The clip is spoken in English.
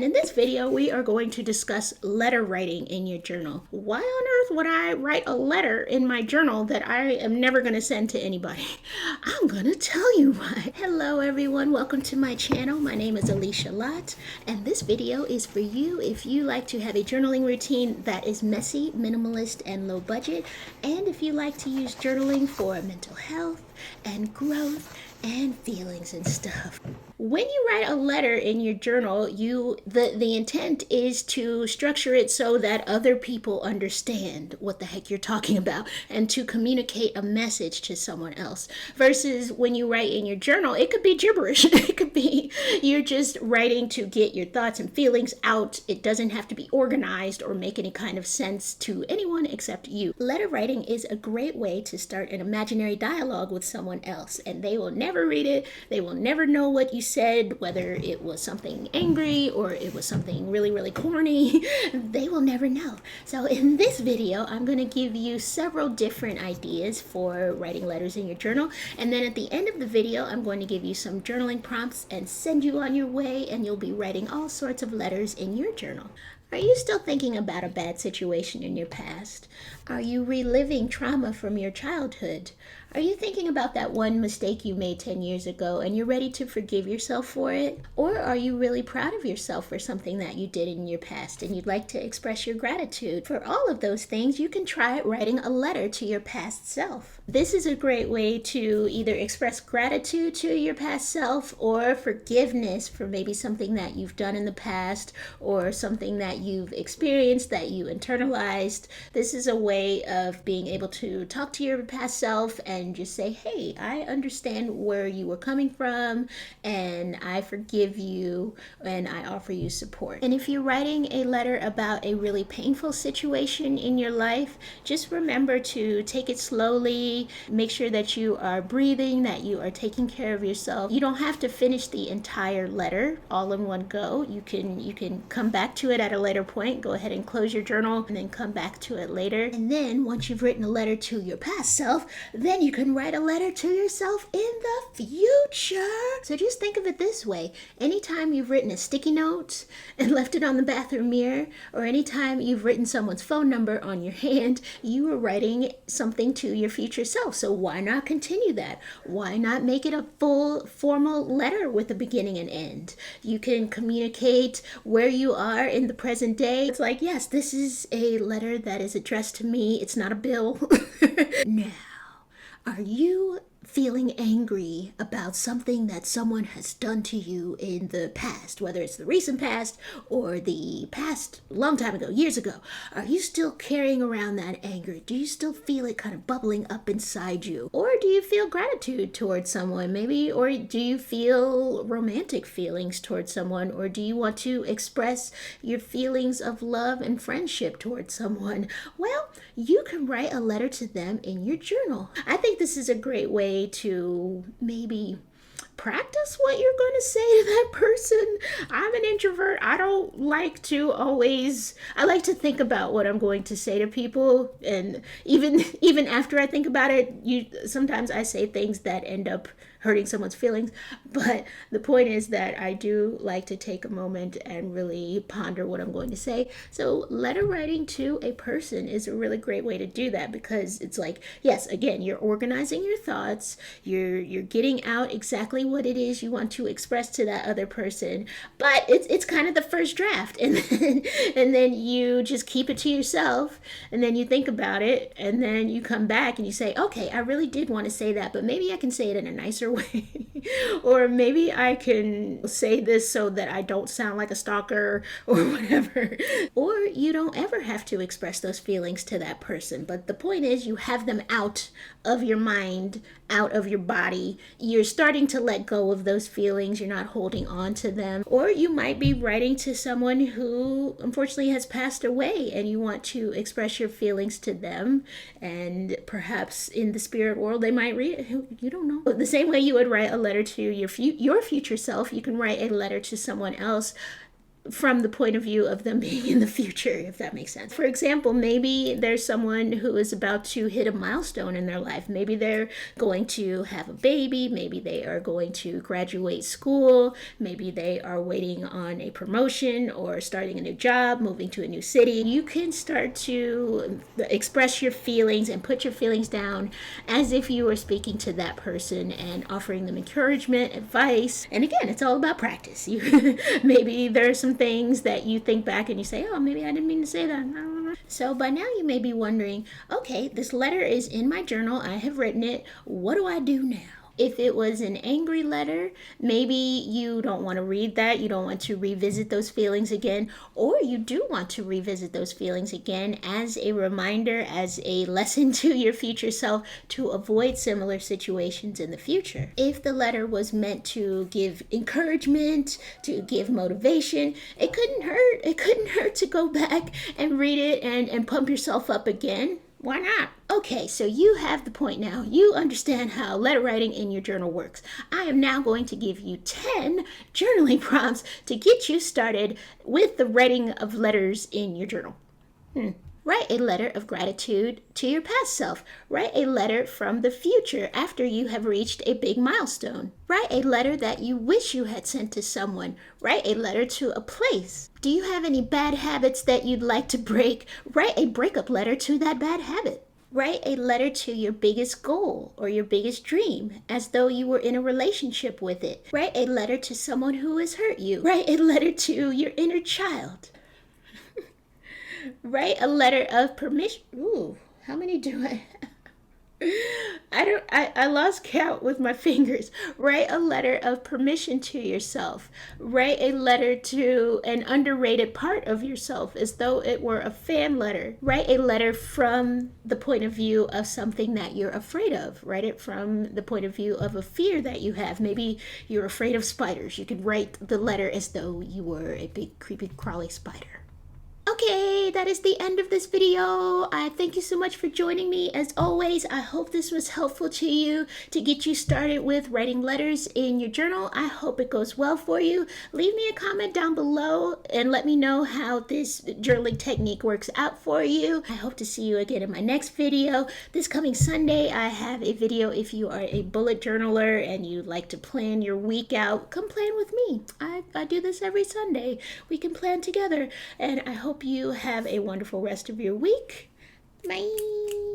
In this video, we are going to discuss letter writing in your journal. Why on earth would I write a letter in my journal that I am never going to send to anybody? I'm going to tell you why. Hello everyone, welcome to my channel. My name is Alicia Lott, and this video is for you if you like to have a journaling routine that is messy, minimalist, and low budget, and if you like to use journaling for mental health and growth and feelings and stuff. When you write a letter in your journal, the intent is to structure it so that other people understand what the heck you're talking about and to communicate a message to someone else. Versus when you write in your journal, it could be gibberish. It could be you're just writing to get your thoughts and feelings out. It doesn't have to be organized or make any kind of sense to anyone except you. Letter writing is a great way to start an imaginary dialogue with someone else, and they will never read it. They will never know what you said, whether it was something angry or it was something really, really corny. They will never know. So in this video, I'm going to give you several different ideas for writing letters in your journal. And then at the end of the video, I'm going to give you some journaling prompts and send you on your way, and you'll be writing all sorts of letters in your journal. Are you still thinking about a bad situation in your past? Are you reliving trauma from your childhood? Are you thinking about that one mistake you made 10 years ago and you're ready to forgive yourself for it? Or are you really proud of yourself for something that you did in your past and you'd like to express your gratitude? For all of those things, you can try writing a letter to your past self. This is a great way to either express gratitude to your past self or forgiveness for maybe something that you've done in the past or something that you've experienced that you internalized. This is a way of being able to talk to your past self and just say, hey, I understand where you were coming from and I forgive you and I offer you support. And if you're writing a letter about a really painful situation in your life, just remember to take it slowly, make sure that you are breathing, that you are taking care of yourself. You don't have to finish the entire letter all in one go. You can come back to it at a later point. Go ahead and close your journal and then come back to it later. And then once you've written a letter to your past self, then you can write a letter to yourself in the future. So just think of it this way. Anytime you've written a sticky note and left it on the bathroom mirror, or anytime you've written someone's phone number on your hand, you are writing something to your future self. So why not continue that? Why not make it a full formal letter with a beginning and end? You can communicate where you are in the present day. It's like, yes, this is a letter that is addressed to me. It's not a bill. Now, are you feeling angry about something that someone has done to you in the past, whether it's the recent past or the past a long time ago, years ago? Are you still carrying around that anger? Do you still feel it kind of bubbling up inside you? Or do you feel gratitude towards someone maybe? Or do you feel romantic feelings towards someone? Or do you want to express your feelings of love and friendship towards someone? Well, you can write a letter to them in your journal. I think this is a great way to maybe practice what you're going to say to that person. I'm an introvert. I don't like to always, I like to think about what I'm going to say to people, and even after I think about it, sometimes I say things that end up hurting someone's feelings. But the point is that I do like to take a moment and really ponder what I'm going to say. So letter writing to a person is a really great way to do that, because it's like, yes, again, you're organizing your thoughts, you're getting out exactly what it is you want to express to that other person, but it's kind of the first draft, and then you just keep it to yourself, and then you think about it, and then you come back and you say, okay, I really did want to say that, but maybe I can say it in a nicer way. Or maybe I can say this so that I don't sound like a stalker or whatever. Or you don't ever have to express those feelings to that person, but the point is you have them out of your mind, out of your body. You're starting to let go of those feelings. You're not holding on to them. Or you might be writing to someone who unfortunately has passed away and you want to express your feelings to them, and perhaps in the spirit world they might read it. You don't know. The same way you would write a letter to your future self, you can write a letter to someone else from the point of view of them being in the future, if that makes sense. For example, maybe there's someone who is about to hit a milestone in their life. Maybe they're going to have a baby. Maybe they are going to graduate school. Maybe they are waiting on a promotion or starting a new job, moving to a new city. You can start to express your feelings and put your feelings down as if you were speaking to that person and offering them encouragement, advice. And again, it's all about practice. Maybe there are some things that you think back and you say, oh, maybe I didn't mean to say that. So by now you may be wondering, okay, this letter is in my journal. I have written it. What do I do now? If it was an angry letter, maybe you don't want to read that. You don't want to revisit those feelings again. Or you do want to revisit those feelings again as a reminder, as a lesson to your future self to avoid similar situations in the future. If the letter was meant to give encouragement, to give motivation, it couldn't hurt. It couldn't hurt to go back and read it and pump yourself up again. Why not? Okay, so you have the point now. You understand how letter writing in your journal works. I am now going to give you 10 journaling prompts to get you started with the writing of letters in your journal. Write a letter of gratitude to your past self. Write a letter from the future after you have reached a big milestone. Write a letter that you wish you had sent to someone. Write a letter to a place. Do you have any bad habits that you'd like to break? Write a breakup letter to that bad habit. Write a letter to your biggest goal or your biggest dream as though you were in a relationship with it. Write a letter to someone who has hurt you. Write a letter to your inner child. Write a letter of permission. Ooh, how many do I have? I lost count with my fingers. Write a letter of permission to yourself. Write a letter to an underrated part of yourself as though it were a fan letter. Write a letter from the point of view of something that you're afraid of. Write it from the point of view of a fear that you have. Maybe you're afraid of spiders. You could write the letter as though you were a big creepy crawly spider. Okay, that is the end of this video. I thank you so much for joining me. As always, I hope this was helpful to you to get you started with writing letters in your journal. I hope it goes well for you. Leave me a comment down below and let me know how this journaling technique works out for you. I hope to see you again in my next video. This coming Sunday, I have a video if you are a bullet journaler and you like to plan your week out. Come plan with me. I do this every Sunday. We can plan together, and I hope you have a wonderful rest of your week. Bye.